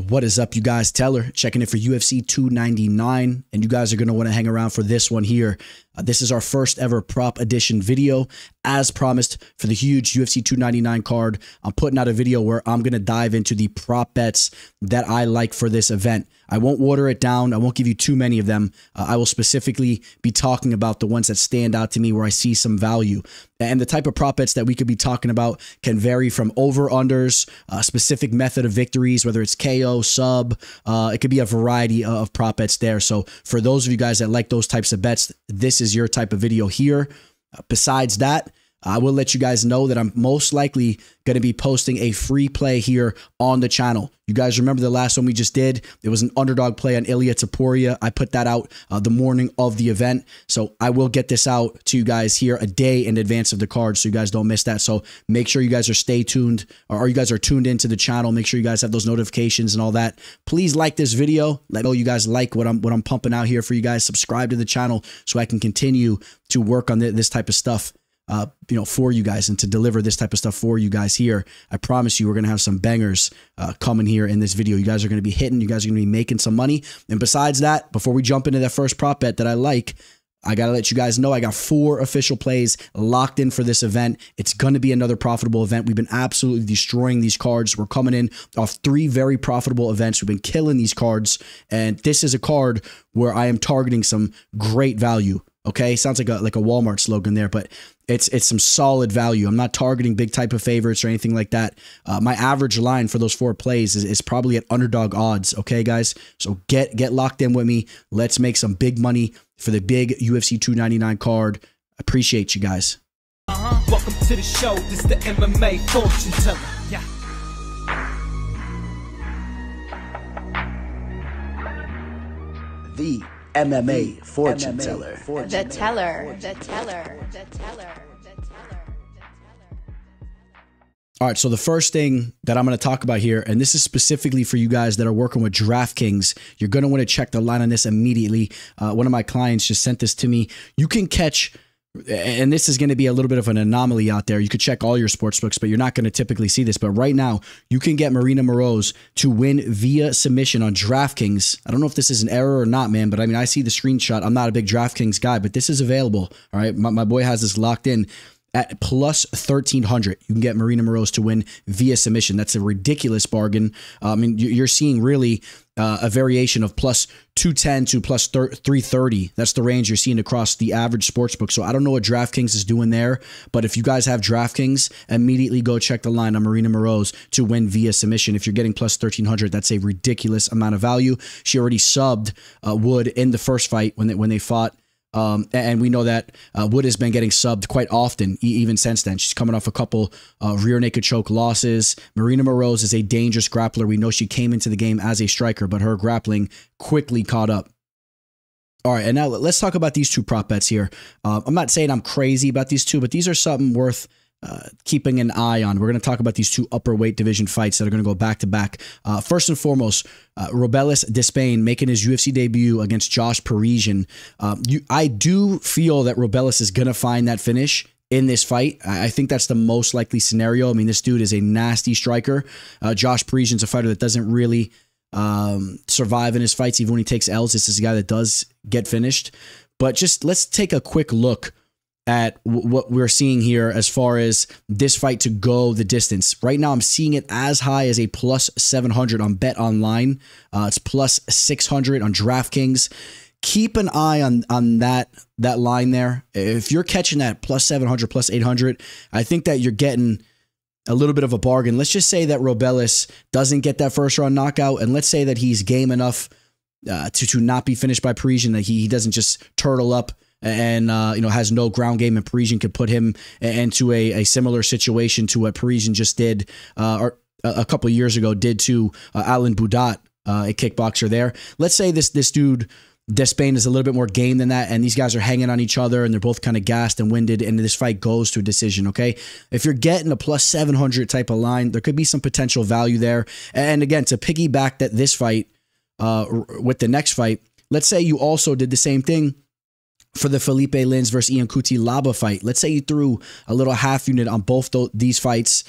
What is up, you guys? Teller checking in for UFC 299, and you guys are going to want to hang around for this one here. This is our first ever prop edition video. As promised, for the huge UFC 299 card, I'm putting out a video where I'm going to dive into the prop bets that I like for this event. I won't water it down. I won't give you too many of them. I will specifically be talking about the ones that stand out to me where I see some value. And the type of prop bets that we could be talking about can vary from over-unders, a specific method of victories, whether it's KO, sub. It could be a variety of prop bets there. So for those of you guys that like those types of bets, this is your type of video here. Besides that, I will let you guys know that I'm most likely going to be posting a free play here on the channel. You guys remember the last one we just did? It was an underdog play on Ilir to Poirier. I put that out the morning of the event. So I will get this out to you guys here a day in advance of the card so you guys don't miss that. So make sure you guys are stay tuned, or you guys are tuned into the channel. Make sure you guys have those notifications and all that. Please like this video. Let me know you guys like what I'm pumping out here for you guys. Subscribe to the channel so I can continue to work on this type of stuff. For you guys and to deliver this type of stuff for you guys here. I promise you we're going to have some bangers coming here in this video. You guys are going to be hitting. You guys are going to be making some money. And besides that, before we jump into that first prop bet that I like, I got to let you guys know I got 4 official plays locked in for this event. It's going to be another profitable event. We've been absolutely destroying these cards. We're coming in off 3 very profitable events. We've been killing these cards. And this is a card where I am targeting some great value. Okay, sounds like a Walmart slogan there, but it's some solid value. I'm not targeting big type of favorites or anything like that. My average line for those 4 plays is probably at underdog odds. Okay, guys, so get locked in with me. Let's make some big money for the big UFC 299 card. Appreciate you guys. Welcome to the show. This is the MMA fortune teller. Yeah. The MMA fortune teller. The teller. All right, so the first thing that I'm going to talk about here, and this is specifically for you guys that are working with DraftKings, you're going to want to check the line on this immediately. One of my clients just sent this to me. You can catch, and this is going to be a little bit of an anomaly out there. You could check all your sports books, but you're not going to typically see this. But right now, you can get Marina Moroz to win via submission on DraftKings. I don't know if this is an error or not, man, but I mean, I see the screenshot. I'm not a big DraftKings guy, but this is available. All right, my boy has this locked in. At plus 1,300, you can get Marina Moroz to win via submission. That's a ridiculous bargain. I mean, you're seeing really a variation of plus 210 to plus 330. That's the range you're seeing across the average sports book. So I don't know what DraftKings is doing there, but if you guys have DraftKings, immediately go check the line on Marina Moroz to win via submission. If you're getting plus 1,300, that's a ridiculous amount of value. She already subbed Wood in the first fight when they fought. And we know that Wood has been getting subbed quite often, even since then. She's coming off a couple rear naked choke losses. Marina Moroz is a dangerous grappler. We know she came into the game as a striker, but her grappling quickly caught up. All right, and now let's talk about these 2 prop bets here. I'm not saying I'm crazy about these 2, but these are something worth keeping an eye on. We're going to talk about these 2 upper weight division fights that are going to go back to back. First and foremost, Robell Despain making his UFC debut against Josh Perison. I do feel that Robell is going to find that finish in this fight. I think that's the most likely scenario. I mean, this dude is a nasty striker. Josh Parison's a fighter that doesn't really survive in his fights, even when he takes L's. This is a guy that does get finished. But just let's take a quick look at what we're seeing here as far as this fight to go the distance. Right now, I'm seeing it as high as a plus 700 on Bet Online. It's plus 600 on DraftKings. Keep an eye on that line there. If you're catching that plus 700, plus 800, I think that you're getting a little bit of a bargain. Let's just say that Robell doesn't get that first round knockout, and let's say that he's game enough to not be finished by Perison, that he doesn't just turtle up and has no ground game, and Perison could put him into a similar situation to what Perison just did or a couple of years ago did to Alan Budat, a kickboxer there. Let's say this dude Despain is a little bit more game than that, and these guys are hanging on each other, and they're both kind of gassed and winded, and this fight goes to a decision, okay? If you're getting a plus 700 type of line, there could be some potential value there. And again, to piggyback this fight with the next fight, let's say you also did the same thing for the Felipe Lins versus Ian Kuti Laba fight. Let's say you threw a little half unit on both these fights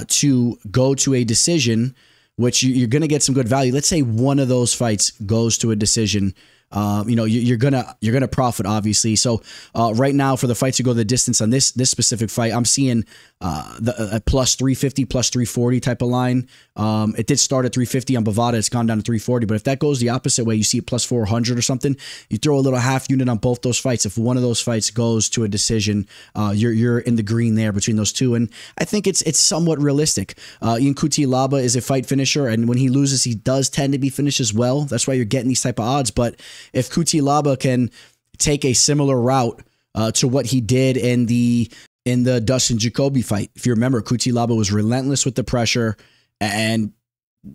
to go to a decision. which you're going to get some good value. Let's say one of those fights goes to a decision. You're gonna profit, obviously. So right now, for the fights to go the distance on this specific fight, I'm seeing a plus 350, plus 340 type of line. It did start at 350 on Bovada. It's gone down to 340. But if that goes the opposite way, you see it plus 400 or something. You throw a little half unit on both those fights. If one of those fights goes to a decision, you're in the green there between those two. And I think it's somewhat realistic. Ian Cutelaba is a fight finisher, and when he loses, he does tend to be finished as well. That's why you're getting these type of odds. But if Cutelaba can take a similar route to what he did in the Dustin Jacoby fight, if you remember, Cutelaba was relentless with the pressure, and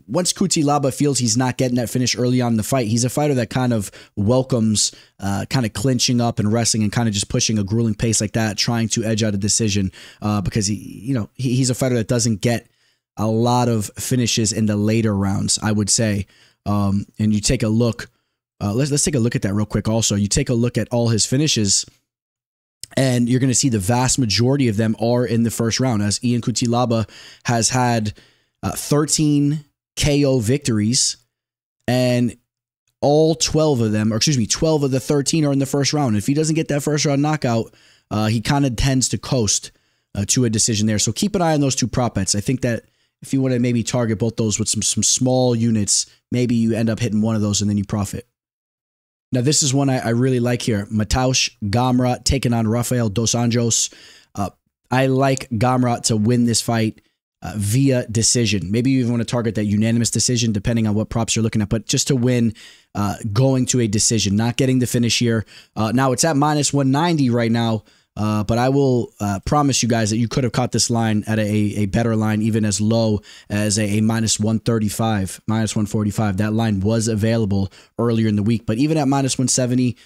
once Cutelaba feels he's not getting that finish early on in the fight, he's a fighter that kind of welcomes kind of clinching up and wrestling and kind of just pushing a grueling pace like that, trying to edge out a decision because he's a fighter that doesn't get a lot of finishes in the later rounds, I would say. And you take a look. Let's take a look at that real quick. Also, you take a look at all his finishes, and you're going to see the vast majority of them are in the first round, as Ian Cutelaba has had 13 KO victories, and all 12 of them, or excuse me, 12 of the 13 are in the first round. If he doesn't get that first round knockout, he kind of tends to coast to a decision there. So keep an eye on those two prop bets. I think that if you want to maybe target both those with some small units, maybe you end up hitting one of those and then you profit. Now, this is one I really like here. Matias Gamra taking on Rafael dos Anjos. I like Gamra to win this fight via decision. Maybe you even want to target that unanimous decision, depending on what props you're looking at, but just to win going to a decision, not getting the finish here. Now, it's at minus 190 right now, but I will promise you guys that you could have caught this line at a better line, even as low as a minus 135, minus 145. That line was available earlier in the week, but even at minus 170,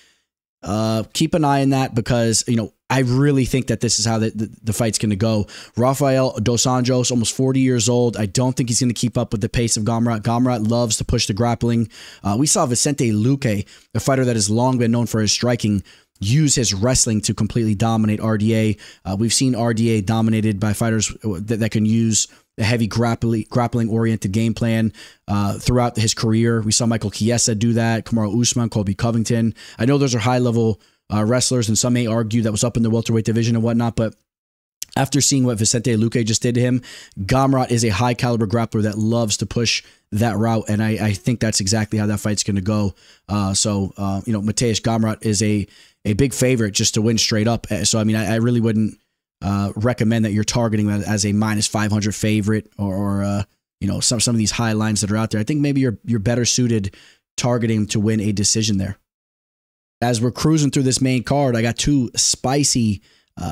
keep an eye on that, because, I really think that this is how the fight's going to go. Rafael dos Anjos, almost 40 years old. I don't think he's going to keep up with the pace of Gamra. Gamra loves to push the grappling. We saw Vicente Luque, a fighter that has long been known for his striking, use his wrestling to completely dominate RDA. We've seen RDA dominated by fighters that can use a heavy grappling-oriented game plan throughout his career. We saw Michael Chiesa do that, Kamaru Usman, Colby Covington. I know those are high-level wrestlers, and some may argue that was up in the welterweight division and whatnot, but after seeing what Vicente Luque just did to him, Gamrot is a high-caliber grappler that loves to push that route, and I think that's exactly how that fight's going to go. Matias Gamrot is a big favorite just to win straight up. So, I really wouldn't recommend that you're targeting that as a minus 500 favorite or some of these high lines that are out there. I think maybe you're better suited targeting to win a decision there. As we're cruising through this main card, I got two spicy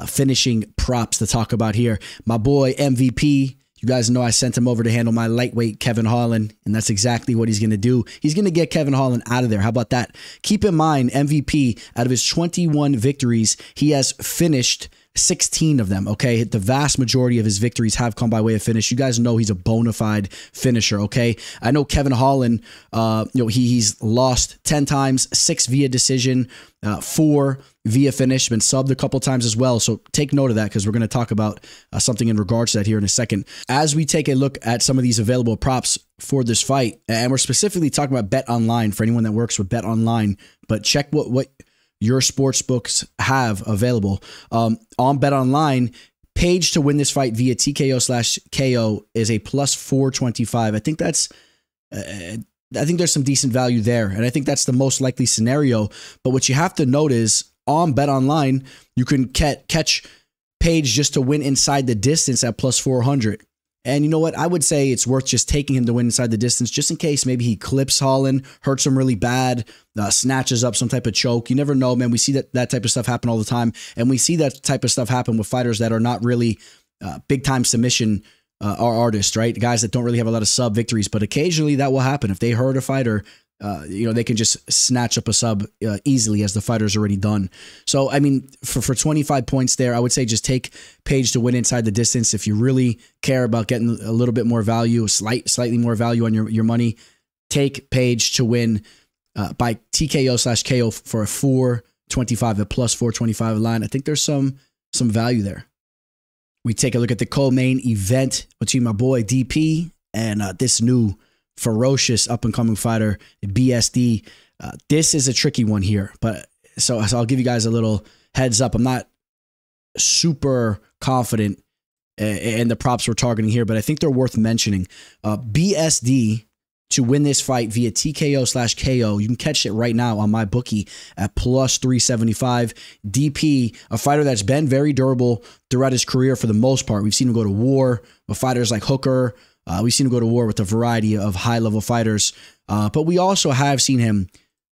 finishing props to talk about here. My boy MVP, you guys know I sent him over to handle my lightweight Kevin Holland, and that's exactly what he's going to do. He's going to get Kevin Holland out of there. How about that? Keep in mind, MVP, out of his 21 victories, he has finished 16 of them, okay? The vast majority of his victories have come by way of finish. You guys know he's a bona fide finisher, okay? I know Kevin Holland, he's lost 10 times, 6 via decision, 4 via finish, been subbed a couple times as well. So take note of that, because we're going to talk about something in regards to that here in a second. As we take a look at some of these available props for this fight, and we're specifically talking about Bet Online for anyone that works with Bet Online, but check what your sports books have available. On Bet Online, Page to win this fight via TKO/KO is a plus 425. I think there's some decent value there, and I think that's the most likely scenario. But what you have to note is on Bet Online, you can catch Page just to win inside the distance at plus 400. And you know what? I would say it's worth just taking him to win inside the distance, just in case maybe he clips Holland, hurts him really bad, snatches up some type of choke. You never know, man. We see that type of stuff happen all the time. And we see that type of stuff happen with fighters that are not really big-time submission artists, right? Guys that don't really have a lot of sub victories. But occasionally that will happen. If they hurt a fighter, they can just snatch up a sub easily, as the fighter's already done. So, for 25 points there, I would say just take Page to win inside the distance. If you really care about getting a little bit more value, slightly more value on your money, take Page to win by TKO/KO for a 425, a plus 425 line. I think there's some value there. We take a look at the co-main event between my boy DP and this new ferocious up-and-coming fighter, BSD. This is a tricky one here, but so I'll give you guys a little heads up. I'm not super confident in the props we're targeting here, but I think they're worth mentioning. BSD to win this fight via TKO/KO. You can catch it right now on my bookie at plus 375. DP, a fighter that's been very durable throughout his career for the most part. We've seen him go to war with fighters like Hooker. We've seen him go to war with a variety of high-level fighters. But we also have seen him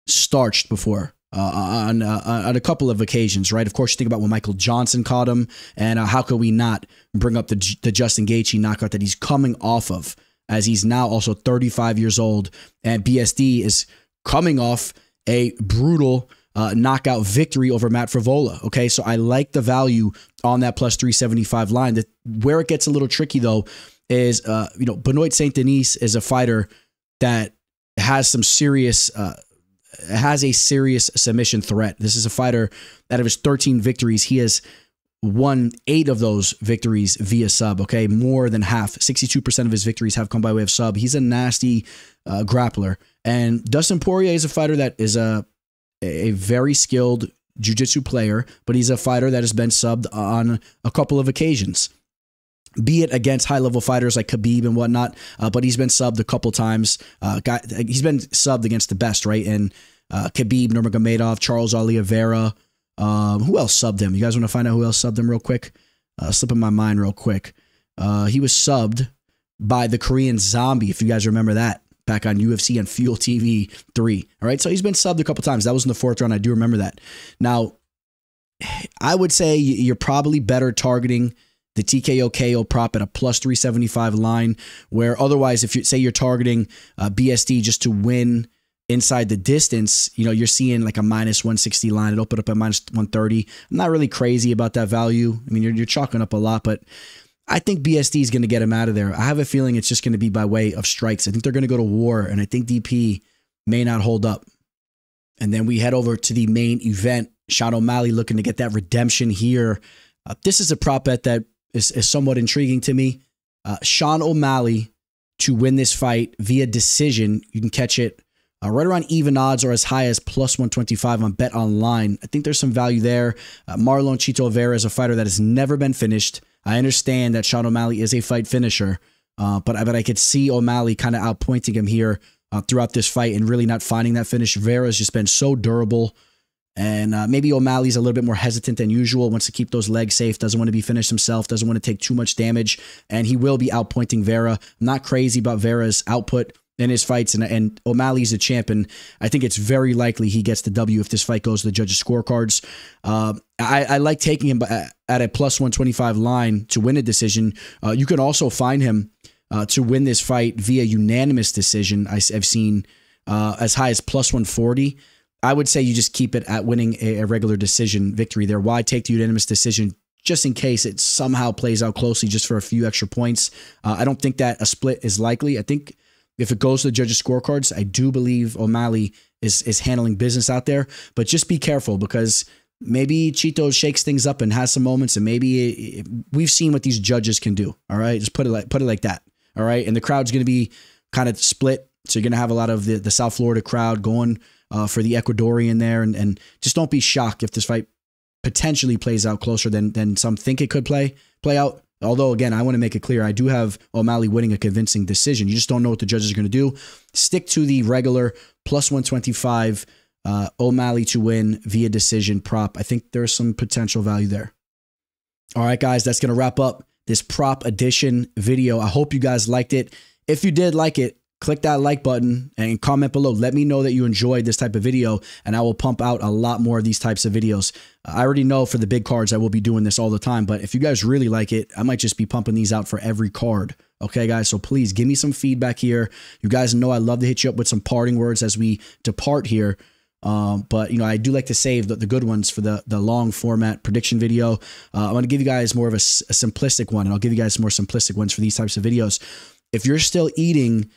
starched before on a couple of occasions, right? Of course, you think about when Michael Johnson caught him, and how could we not bring up the Justin Gaethje knockout that he's coming off of, as he's now also 35 years old, and BSD is coming off a brutal knockout victory over Matt Frivola. Okay, so I like the value on that plus 375 line. Where it gets a little tricky though is, Benoit Saint Denis is a fighter that has some serious, has a serious submission threat. This is a fighter out of his 13 victories, he has won 8 of those victories via sub. Okay, more than half, 62% of his victories have come by way of sub. He's a nasty grappler. And Dustin Poirier is a fighter that is a very skilled jiu-jitsu player, but he's a fighter that has been subbed on a couple of occasions, be it against high-level fighters like Khabib and whatnot, but he's been subbed a couple times. He's been subbed against the best, right? And Khabib Nurmagomedov, Charles Oliveira. Who else subbed him? You guys want to find out who else subbed him real quick? Slipping my mind real quick. He was subbed by the Korean Zombie, if you guys remember that, back on UFC and Fuel TV 3. All right, so he's been subbed a couple times. That was in the 4th round. I do remember that. Now, I would say you're probably better targeting the TKO KO prop at a plus 375 line, where otherwise, if you say you're targeting BSD just to win inside the distance, you're seeing like a minus 160 line. It opened up at minus 130. I'm not really crazy about that value. I mean, you're chalking up a lot, but I think BSD is going to get him out of there. I have a feeling it's just going to be by way of strikes. I think they're going to go to war, and I think DP may not hold up. And then we head over to the main event. Sean O'Malley looking to get that redemption here. This is a prop bet that is somewhat intriguing to me. Sean O'Malley to win this fight via decision. You can catch it right around even odds or as high as plus 125 on Bet Online. I think there's some value there. Marlon Chito Vera is a fighter that has never been finished. I understand that Sean O'Malley is a fight finisher, but I could see O'Malley kind of outpointing him here throughout this fight and really not finding that finish. Vera's just been so durable, and maybe O'Malley's a little bit more hesitant than usual, wants to keep those legs safe, doesn't want to be finished himself, doesn't want to take too much damage, and he will be outpointing Vera. I'm not crazy about Vera's output in his fights, and O'Malley's a champ, and I think it's very likely he gets the W if this fight goes to the judges' scorecards. I like taking him at a plus 125 line to win a decision. You can also find him to win this fight via unanimous decision. I've seen as high as plus 140. I would say you just keep it at winning a regular decision victory there. Why take the unanimous decision? Just in case it somehow plays out closely just for a few extra points. I don't think that a split is likely. I think if it goes to the judges' scorecards, I do believe O'Malley is handling business out there. But just be careful, because maybe Chito shakes things up and has some moments, and maybe we've seen what these judges can do. All right, just put it like that. All right, and the crowd's going to be kind of split, so you're going to have a lot of the South Florida crowd going for the Ecuadorian there, and just don't be shocked if this fight potentially plays out closer than some think it could play out. Although, again, I want to make it clear, I do have O'Malley winning a convincing decision. You just don't know what the judges are going to do. Stick to the regular plus 125 O'Malley to win via decision prop. I think there's some potential value there. All right, guys, that's going to wrap up this prop edition video. I hope you guys liked it. If you did like it, click that like button and comment below. Let me know that you enjoyed this type of video, and I will pump out a lot more of these types of videos. I already know for the big cards, I will be doing this all the time, but if you guys really like it, I might just be pumping these out for every card. Okay, guys, so please give me some feedback here. You guys know I love to hit you up with some parting words as we depart here. But, I do like to save the good ones for the long format prediction video. I'm going to give you guys more of a simplistic one, and I'll give you guys some more simplistic ones for these types of videos. If you're still eating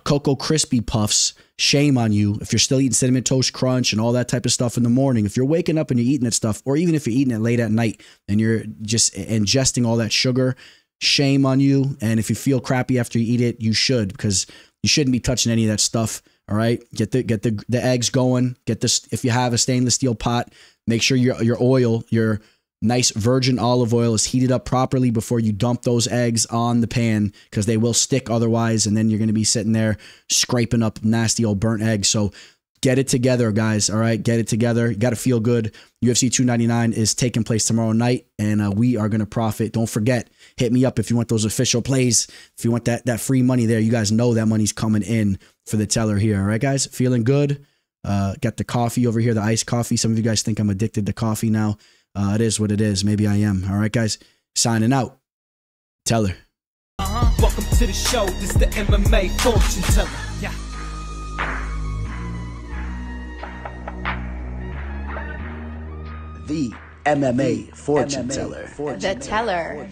Cocoa Crispy Puffs, shame on you. If you're still eating Cinnamon Toast Crunch and all that type of stuff in the morning, if you're waking up and you're eating that stuff, or even if you're eating it late at night and you're just ingesting all that sugar, shame on you. And if you feel crappy after you eat it, you should, because you shouldn't be touching any of that stuff. All right, get the eggs going. Get this, if you have a stainless steel pot, make sure your oil, your nice virgin olive oil, is heated up properly before you dump those eggs on the pan, because they will stick otherwise, and then you're going to be sitting there scraping up nasty old burnt eggs. So get it together, guys. All right, get it together. You got to feel good. UFC 299 is taking place tomorrow night, and we are going to profit. Don't forget, hit me up if you want those official plays. If you want that free money there, you guys know that money's coming in for the teller here. All right, guys, feeling good. Got the coffee over here, the iced coffee. Some of you guys think I'm addicted to coffee now. It is what it is. Maybe I am. All right, guys, signing out. Teller. Welcome to the show. This is the MMA fortune teller. Yeah. The MMA fortune teller. The teller.